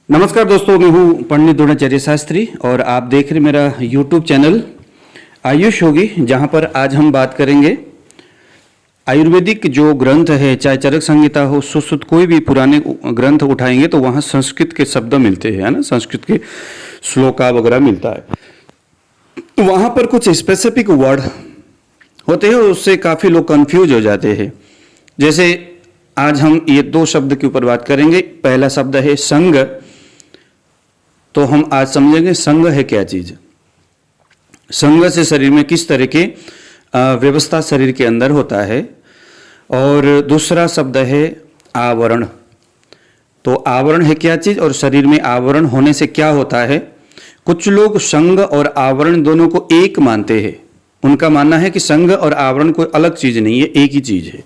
नमस्कार दोस्तों, मैं हूँ पंडित द्रोणाचार्य शास्त्री और आप देख रहे मेरा YouTube चैनल आयुष होगी, जहाँ पर आज हम बात करेंगे आयुर्वेदिक जो ग्रंथ है, चाहे चरक संहिता हो, सुश्रुत, कोई भी पुराने ग्रंथ उठाएंगे तो वहाँ संस्कृत के शब्द मिलते हैं, है ना, संस्कृत के श्लोका वगैरह मिलता है। तो वहाँ पर कुछ स्पेसिफिक वर्ड होते हैं, उससे काफ़ी लोग कंफ्यूज हो जाते हैं। जैसे आज हम ये दो शब्द के ऊपर बात करेंगे। पहला शब्द है संग। तो हम आज समझेंगे संग है क्या चीज, संग से शरीर में किस तरह के व्यवस्था शरीर के अंदर होता है। और दूसरा शब्द है आवरण। तो आवरण है क्या चीज और शरीर में आवरण होने से क्या होता है। कुछ लोग संग और आवरण दोनों को एक मानते हैं। उनका मानना है कि संग और आवरण कोई अलग चीज नहीं है, एक ही चीज है।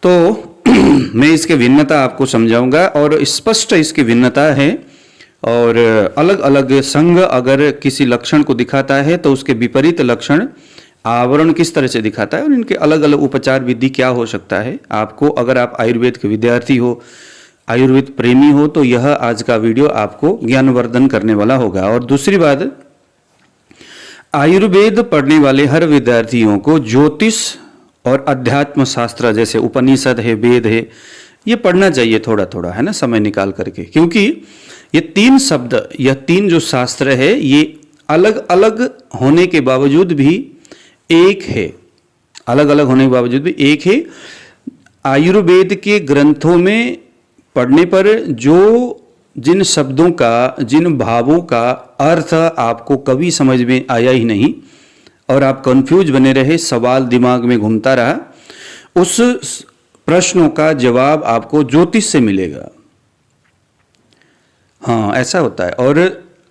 तो मैं इसके भिन्नता आपको समझाऊंगा और स्पष्ट इसकी भिन्नता है। और अलग अलग संग अगर किसी लक्षण को दिखाता है तो उसके विपरीत लक्षण आवरण किस तरह से दिखाता है और इनके अलग अलग उपचार विधि क्या हो सकता है। आपको, अगर आप आयुर्वेद के विद्यार्थी हो, आयुर्वेद प्रेमी हो, तो यह आज का वीडियो आपको ज्ञानवर्धन करने वाला होगा। और दूसरी बात, आयुर्वेद पढ़ने वाले हर विद्यार्थियों को ज्योतिष और अध्यात्म शास्त्र जैसे उपनिषद है, वेद है, ये पढ़ना चाहिए थोड़ा थोड़ा, है ना, समय निकाल करके। क्योंकि ये तीन शब्द, यह तीन जो शास्त्र है, ये अलग अलग होने के बावजूद भी एक है। अलग अलग होने के बावजूद भी एक है। आयुर्वेद के ग्रंथों में पढ़ने पर जो जिन शब्दों का, जिन भावों का अर्थ आपको कभी समझ में आया ही नहीं और आप कंफ्यूज बने रहे, सवाल दिमाग में घूमता रहा, उस प्रश्नों का जवाब आपको ज्योतिष से मिलेगा। हाँ, ऐसा होता है। और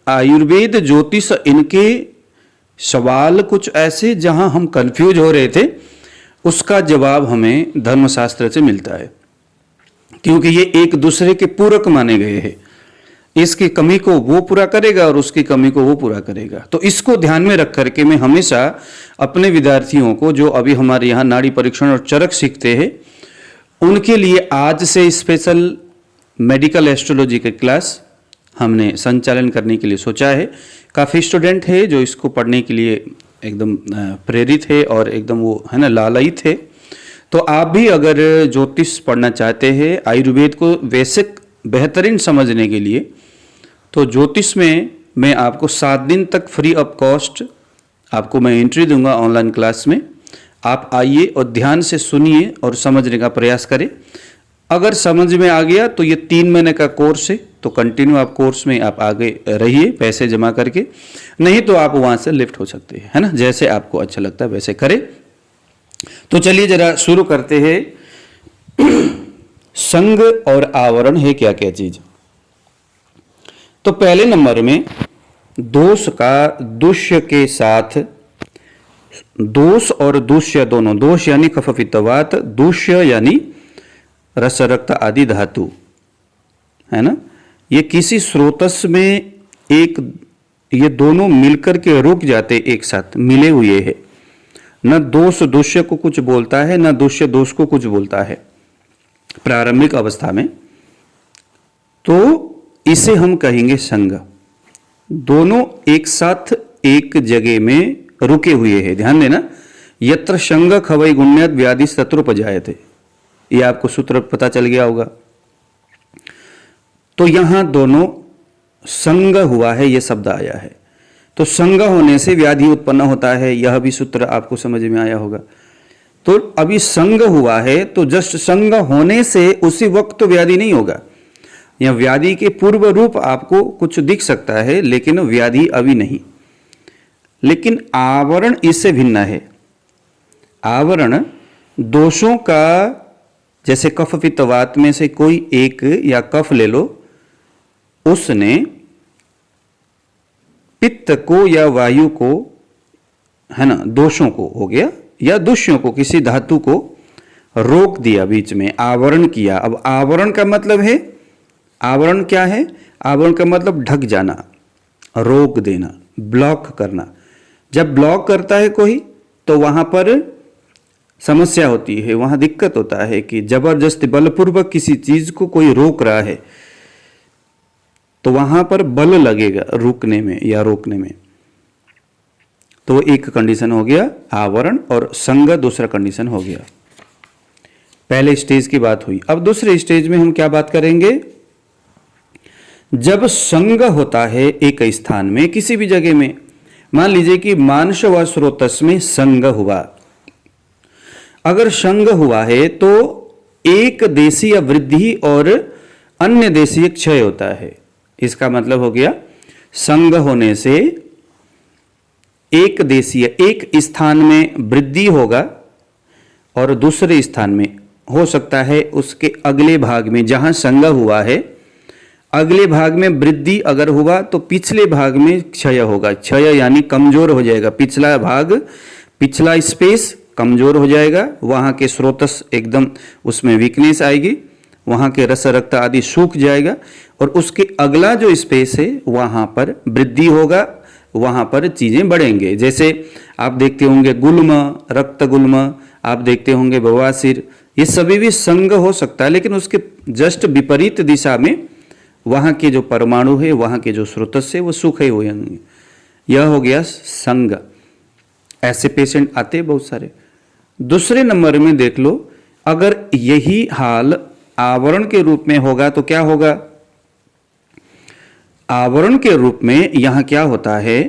आयुर्वेद, ज्योतिष, इनके सवाल कुछ ऐसे जहां हम कंफ्यूज हो रहे थे, उसका जवाब हमें धर्मशास्त्र से मिलता है। क्योंकि ये एक दूसरे के पूरक माने गए हैं। इसकी कमी को वो पूरा करेगा और उसकी कमी को वो पूरा करेगा। तो इसको ध्यान में रख करके मैं हमेशा अपने विद्यार्थियों को, जो अभी हमारे यहाँ नाड़ी परीक्षण और चरक सीखते हैं, उनके लिए आज से स्पेशल मेडिकल एस्ट्रोलॉजी की क्लास हमने संचालन करने के लिए सोचा है। काफ़ी स्टूडेंट है जो इसको पढ़ने के लिए एकदम प्रेरित है और एकदम वो, है ना, लालयित है। तो आप भी अगर ज्योतिष पढ़ना चाहते हैं, आयुर्वेद को बेसिक बेहतरीन समझने के लिए, तो ज्योतिष में मैं आपको 7 दिन तक फ्री ऑफ कॉस्ट आपको मैं एंट्री दूंगा ऑनलाइन क्लास में। आप आइए और ध्यान से सुनिए और समझने का प्रयास करें। अगर समझ में आ गया तो ये 3 महीने का कोर्स है, तो कंटिन्यू आप कोर्स में आप आगे रहिए पैसे जमा करके। नहीं तो आप वहाँ से लिफ्ट हो सकते हैं, है ना, जैसे आपको अच्छा लगता है वैसे करें। तो चलिए जरा शुरू करते हैं। संग और आवरण है क्या क्या चीज। तो पहले नंबर में दोष का दुष्य के साथ, दोष और दुष्य दोनों, दोष यानी कफ पित्त वात, दुष्य यानी रस रक्त आदि धातु, है ना, ये किसी स्रोतस में एक, ये दोनों मिलकर के रुक जाते, एक साथ मिले हुए हैं। न दोष दुष्य को कुछ बोलता है, न दुष्य दोष को कुछ बोलता है प्रारंभिक अवस्था में। तो इसे हम कहेंगे संग। दोनों एक साथ एक जगह में रुके हुए हैं। ध्यान देना, यत्र संग खवै गुण्यत व्याधि शत्रुपजायते, ये आपको सूत्र पता चल गया होगा। तो यहां दोनों संग हुआ है, यह शब्द आया है। तो संग होने से व्याधि उत्पन्न होता है, यह भी सूत्र आपको समझ में आया होगा। तो अभी संग हुआ है, तो जस्ट संग होने से उसी वक्त तो व्याधि नहीं होगा। यह व्याधि के पूर्व रूप आपको कुछ दिख सकता है, लेकिन व्याधि अभी नहीं। लेकिन आवरण इससे भिन्न है। आवरण दोषों का, जैसे कफ पित्त वात में से कोई एक या कफ ले लो, उसने पित्त को या वायु को, है ना, दोषों को हो गया या दुष्यों को, किसी धातु को रोक दिया, बीच में आवरण किया। अब आवरण का मतलब है, आवरण क्या है, आवरण का मतलब ढक जाना, रोक देना, ब्लॉक करना। जब ब्लॉक करता है कोई, तो वहां पर समस्या होती है, वहां दिक्कत होता है कि जबरदस्ती बलपूर्वक किसी चीज को कोई रोक रहा है, तो वहां पर बल लगेगा रुकने में या रोकने में। तो एक कंडीशन हो गया आवरण, और संग दूसरा कंडीशन हो गया। पहले स्टेज की बात हुई। अब दूसरे स्टेज में हम क्या बात करेंगे? जब संग होता है एक स्थान में, किसी भी जगह में, मान लीजिए कि मानस व स्रोतस में संग हुआ। अगर संग हुआ है तो एक देशीय वृद्धि और अन्य देशीय क्षय होता है। इसका मतलब हो गया संग होने से एक देशीय एक स्थान में वृद्धि होगा और दूसरे स्थान में हो सकता है उसके अगले भाग में, जहां संग हुआ है अगले भाग में वृद्धि अगर हुआ तो पिछले भाग में क्षय होगा। क्षय यानी कमजोर हो जाएगा, पिछला भाग, पिछला स्पेस कमजोर हो जाएगा, वहां के स्रोतस एकदम उसमें वीकनेस आएगी, वहां के रस रक्त आदि सूख जाएगा, और उसके अगला जो स्पेस है वहां पर वृद्धि होगा, वहां पर चीजें बढ़ेंगे। जैसे आप देखते होंगे गुल्म, रक्त गुल्म, आप देखते होंगे बवासीर, ये सभी भी संग हो सकता है, लेकिन उसके जस्ट विपरीत दिशा में वहां के जो परमाणु है, वहां के जो स्रोतस है वो सूखे हुए होंगे। यह हो गया संग। ऐसे पेशेंट आते हैं बहुत सारे। दूसरे नंबर में देख लो, अगर यही हाल आवरण के रूप में होगा तो क्या होगा? आवरण के रूप में यहां क्या होता है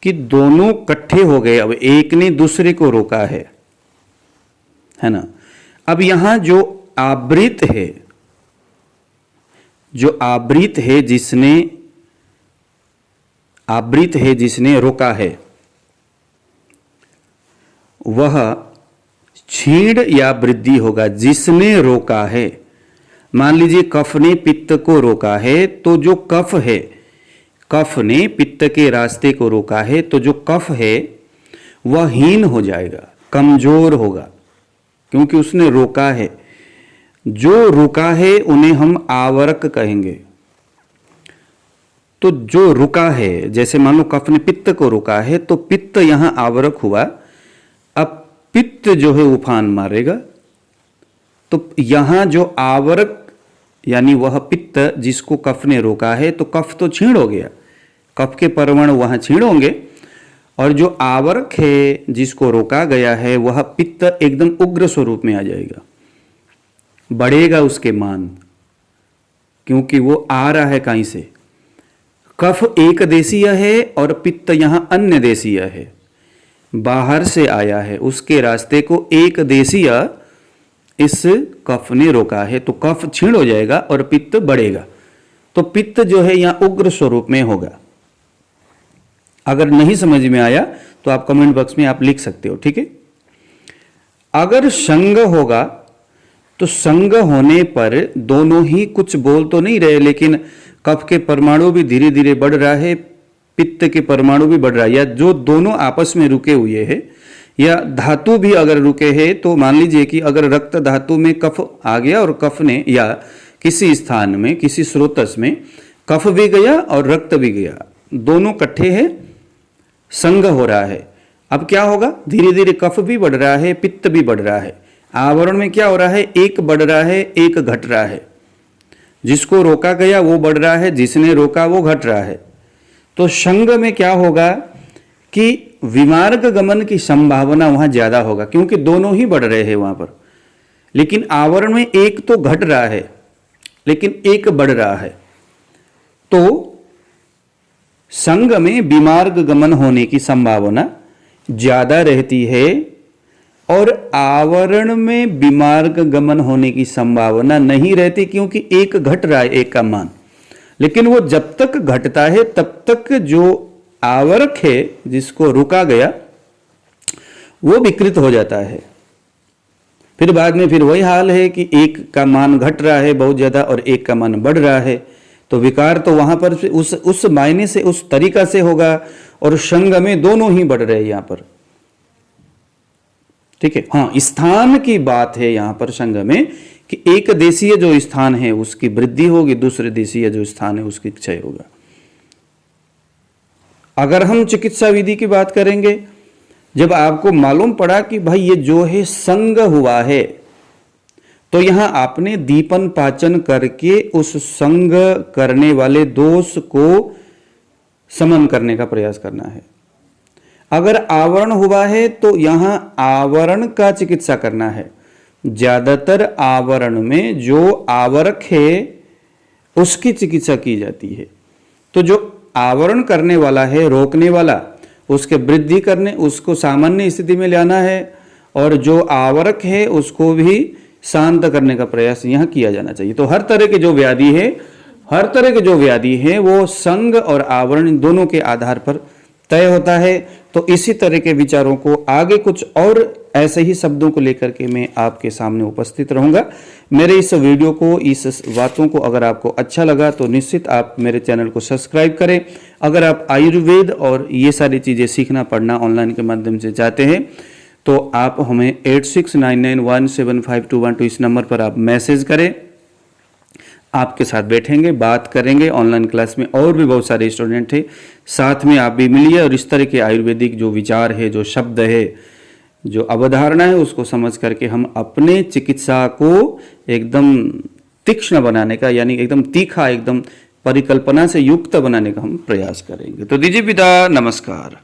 कि दोनों इकट्ठे हो गए, अब एक ने दूसरे को रोका है ना। अब यहां जो आवृत है, जो आवृत है, जिसने रोका है, वह क्षीण या वृद्धि होगा। जिसने रोका है, मान लीजिए कफ ने पित्त को रोका है, तो जो कफ है, कफ ने पित्त के रास्ते को रोका है, तो जो कफ है वह हीन हो जाएगा, कमजोर होगा, क्योंकि उसने रोका है। जो रुका है उन्हें हम आवरक कहेंगे। तो जो रुका है, जैसे मान लो कफ ने पित्त को रोका है तो पित्त यहां आवरक हुआ। अब पित्त जो है उफान मारेगा, तो यहां जो आवरक यानी वह पित्त जिसको कफ ने रोका है, तो कफ तो क्षीण हो गया, कफ के परमाणु वहां क्षीण होंगे, और जो आवरक है जिसको रोका गया है वह पित्त एकदम उग्र स्वरूप में आ जाएगा, बढ़ेगा उसके मान, क्योंकि वो आ रहा है कहीं से। कफ एक देशीय है और पित्त यहां अन्य देशीय है, बाहर से आया है, उसके रास्ते को एक देशीय इस कफ ने रोका है, तो कफ क्षीण हो जाएगा और पित्त बढ़ेगा। तो पित्त जो है यहां उग्र स्वरूप में होगा। अगर नहीं समझ में आया तो आप कमेंट बॉक्स में आप लिख सकते हो, ठीक है। अगर संग होगा तो संग होने पर दोनों ही कुछ बोल तो नहीं रहे, लेकिन कफ के परमाणु भी धीरे धीरे बढ़ रहा है, पित्त के परमाणु भी बढ़ रहा है, या जो दोनों आपस में रुके हुए हैं, या धातु भी अगर रुके हैं, तो मान लीजिए कि अगर रक्त धातु में कफ आ गया और कफ ने, या किसी स्थान में किसी स्रोतस में कफ भी गया और रक्त भी गया, दोनों इकट्ठे हैं, संग हो रहा है। अब क्या होगा? धीरे धीरे कफ भी बढ़ रहा है, पित्त भी बढ़ रहा है। आवरण में क्या हो रहा है? एक बढ़ रहा है, एक घट रहा है। जिसको रोका गया वो बढ़ रहा है, जिसने रोका वो घट रहा है। तो संग में क्या होगा कि विमार्ग गमन की संभावना वहां ज्यादा होगा, क्योंकि दोनों ही बढ़ रहे हैं वहां पर। लेकिन आवरण में एक तो घट रहा है लेकिन एक बढ़ रहा है, तो संग में विमार्ग गमन होने की संभावना ज्यादा रहती है, और आवरण में विमार्ग गमन होने की संभावना नहीं रहती, क्योंकि एक घट रहा है, एक का मान। लेकिन वो जब तक घटता है तब तक जो आवरक है जिसको रुका गया वो विकृत हो जाता है। फिर बाद में फिर वही हाल है कि एक का मान घट रहा है बहुत ज्यादा और एक का मान बढ़ रहा है, तो विकार तो वहां पर उस मायने से, उस तरीका से होगा, और संग में दोनों ही बढ़ रहे हैं यहां पर, ठीक है। हाँ, स्थान की बात है यहां पर संग में कि एक देशीय जो स्थान है उसकी वृद्धि होगी, दूसरे देशीय जो स्थान है उसकी क्षय होगा। अगर हम चिकित्सा विधि की बात करेंगे, जब आपको मालूम पड़ा कि भाई ये जो है संग हुआ है, तो यहां आपने दीपन पाचन करके उस संग करने वाले दोष को समन करने का प्रयास करना है। अगर आवरण हुआ है तो यहां आवरण का चिकित्सा करना है। ज्यादातर आवरण में जो आवरक है उसकी चिकित्सा की जाती है। तो जो आवरण करने वाला है, रोकने वाला, उसके वृद्धि करने, उसको सामान्य स्थिति में लाना है, और जो आवरक है उसको भी शांत करने का प्रयास यहाँ किया जाना चाहिए। तो हर तरह के जो व्याधि है वो संग और आवरण इन दोनों के आधार पर तय होता है। तो इसी तरह के विचारों को आगे कुछ और ऐसे ही शब्दों को लेकर के मैं आपके सामने उपस्थित रहूंगा। मेरे इस वीडियो को, इस बातों को अगर आपको अच्छा लगा तो निश्चित आप मेरे चैनल को सब्सक्राइब करें। अगर आप आयुर्वेद और ये सारी चीज़ें सीखना पढ़ना ऑनलाइन के माध्यम से चाहते हैं तो आप हमें 8699175212 इस नंबर पर आप मैसेज करें। आपके साथ बैठेंगे, बात करेंगे। ऑनलाइन क्लास में और भी बहुत सारे स्टूडेंट हैं, साथ में आप भी मिलिए और इस तरह के आयुर्वेदिक जो विचार है, जो शब्द है, जो अवधारणा है, उसको समझ करके हम अपने चिकित्सा को एकदम तीक्ष्ण बनाने का, यानी एकदम तीखा, एकदम परिकल्पना से युक्त बनाने का हम प्रयास करेंगे। तो दीजिए विदा, नमस्कार।